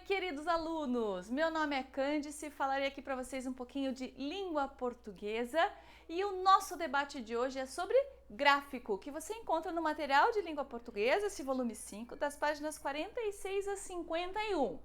queridos alunos! Meu nome é Cândice, falarei aqui para vocês um pouquinho de língua portuguesa e o nosso debate de hoje é sobre gráfico, que você encontra no material de língua portuguesa, esse volume 5, das páginas 46 a 51.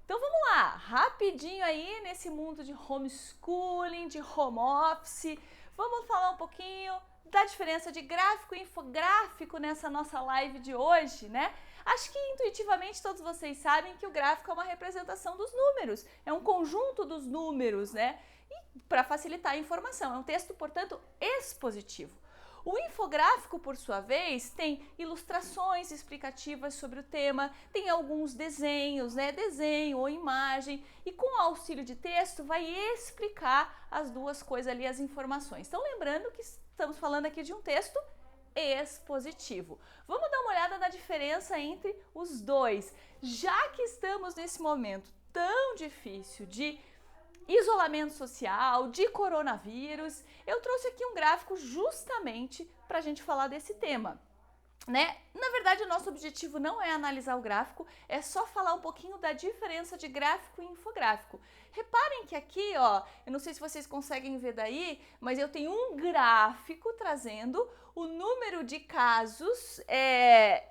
Então vamos lá, rapidinho aí nesse mundo de homeschooling, de home office, vamos falar um pouquinho da diferença de gráfico e infográfico nessa nossa live de hoje, né? Acho que intuitivamente todos vocês sabem que o gráfico é uma representação dos números, é um conjunto dos números, né? E para facilitar a informação, é um texto, portanto, expositivo. O infográfico, por sua vez, tem ilustrações explicativas sobre o tema, tem alguns desenhos, né? Desenho ou imagem, e com o auxílio de texto vai explicar as duas coisas ali, as informações. Então, lembrando que estamos falando aqui de um texto expositivo. Vamos dar uma olhada na diferença entre os dois. Já que estamos nesse momento tão difícil de isolamento social, de coronavírus, eu trouxe aqui um gráfico justamente para a gente falar desse tema, né? Na verdade, o nosso objetivo não é analisar o gráfico, é só falar um pouquinho da diferença de gráfico e infográfico. Reparem que aqui, ó, eu não sei se vocês conseguem ver daí, mas eu tenho um gráfico trazendo o número de casos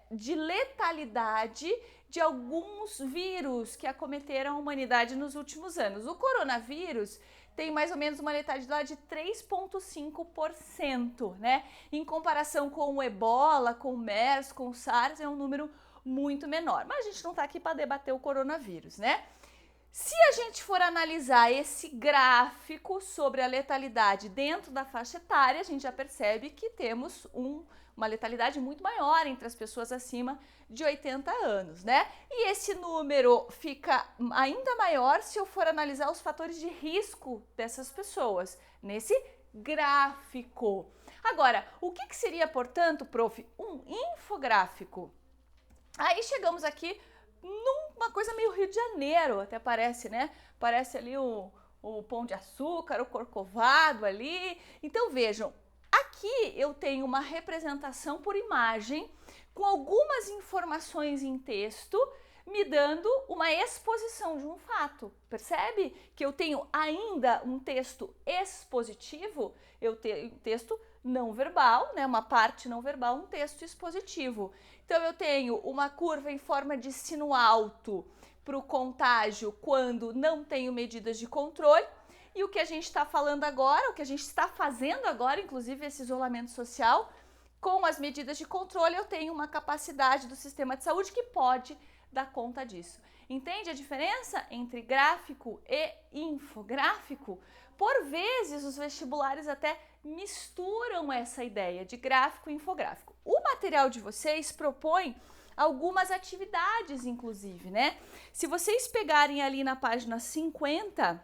de letalidade de alguns vírus que acometeram a humanidade nos últimos anos. O coronavírus tem mais ou menos uma letalidade de 3,5%, né? Em comparação com o Ebola, com o MERS, com o SARS, é um número muito menor. Mas a gente não está aqui para debater o coronavírus, né? Se a gente for analisar esse gráfico sobre a letalidade dentro da faixa etária, a gente já percebe que temos uma letalidade muito maior entre as pessoas acima de 80 anos, né? E esse número fica ainda maior se eu for analisar os fatores de risco dessas pessoas nesse gráfico. Agora, o que seria, portanto, prof, um infográfico? Aí chegamos aqui numa coisa meio Rio de Janeiro, até parece, né? Parece ali o Pão de Açúcar, o Corcovado ali. Então vejam, aqui eu tenho uma representação por imagem com algumas informações em texto me dando uma exposição de um fato. Percebe que eu tenho ainda um texto expositivo, eu tenho um texto não verbal, né, uma parte não verbal, um texto expositivo. Então eu tenho uma curva em forma de sino alto para o contágio quando não tenho medidas de controle. E o que a gente está falando agora, o que a gente está fazendo agora, inclusive esse isolamento social, com as medidas de controle, eu tenho uma capacidade do sistema de saúde que pode dar conta disso. Entende a diferença entre gráfico e infográfico? Por vezes, os vestibulares até misturam essa ideia de gráfico e infográfico. O material de vocês propõe algumas atividades, inclusive, né? Se vocês pegarem ali na página 50,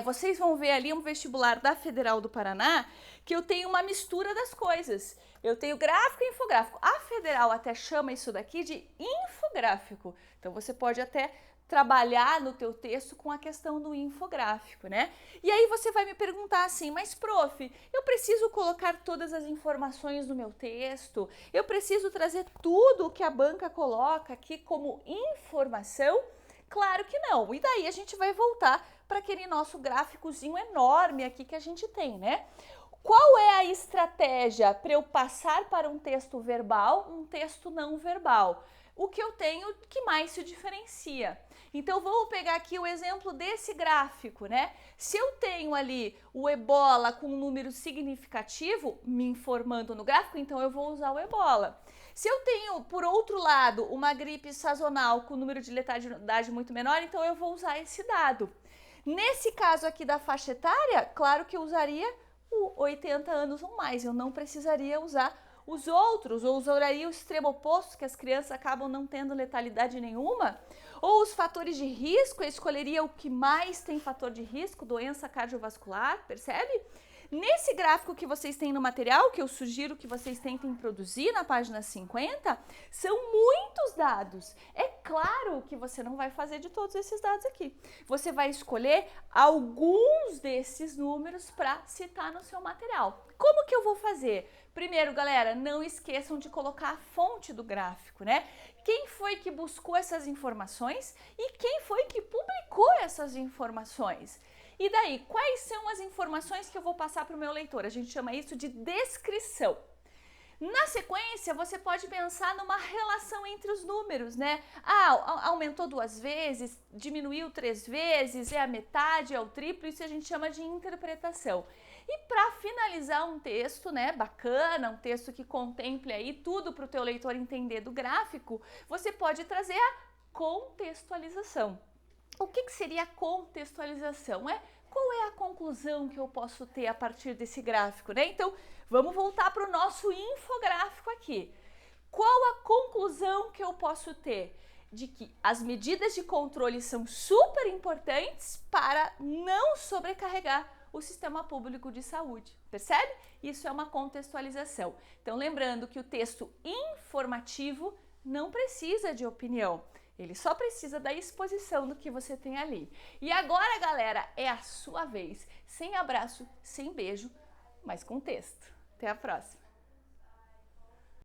vocês vão ver ali um vestibular da Federal do Paraná que eu tenho uma mistura das coisas. Eu tenho gráfico e infográfico. A Federal até chama isso daqui de infográfico. Então você pode até trabalhar no teu texto com a questão do infográfico, né? E aí você vai me perguntar assim, mas prof, eu preciso colocar todas as informações no meu texto? Eu preciso trazer tudo o que a banca coloca aqui como informação? Claro que não. E daí a gente vai voltar para aquele nosso gráficozinho enorme aqui que a gente tem, né? Qual é a estratégia para eu passar para um texto verbal, um texto não verbal? O que eu tenho que mais se diferencia. Então, vamos pegar aqui o exemplo desse gráfico, né? Se eu tenho ali o Ebola com um número significativo, me informando no gráfico, então eu vou usar o Ebola. Se eu tenho, por outro lado, uma gripe sazonal com número de letalidade muito menor, então eu vou usar esse dado. Nesse caso aqui da faixa etária, claro que eu usaria o 80 anos ou mais, eu não precisaria usar os outros, ou usaria o extremo oposto, que as crianças acabam não tendo letalidade nenhuma, ou os fatores de risco, eu escolheria o que mais tem fator de risco, doença cardiovascular, percebe? Nesse gráfico que vocês têm no material, que eu sugiro que vocês tentem produzir na página 50, são muitos dados. É claro que você não vai fazer de todos esses dados aqui. Você vai escolher alguns desses números para citar no seu material. Como que eu vou fazer? Primeiro, galera, não esqueçam de colocar a fonte do gráfico, né? quem foi que buscou essas informações e quem foi que publicou essas informações. E daí, quais são as informações que eu vou passar para o meu leitor? A gente chama isso de descrição. Na sequência, você pode pensar numa relação entre os números, né? Ah, aumentou 2 vezes, diminuiu 3 vezes, é a metade, é o triplo, isso a gente chama de interpretação. E para finalizar um texto, né, bacana, um texto que contemple aí tudo para o teu leitor entender do gráfico, você pode trazer a contextualização. O que seria a contextualização? Qual é a conclusão que eu posso ter a partir desse gráfico, né? Então, vamos voltar para o nosso infográfico aqui. Qual a conclusão que eu posso ter? De que as medidas de controle são super importantes para não sobrecarregar o sistema público de saúde, percebe? Isso é uma contextualização. Então, lembrando que o texto informativo não precisa de opinião. Ele só precisa da exposição do que você tem ali. E agora, galera, é a sua vez. Sem abraço, sem beijo, mas com texto. Até a próxima!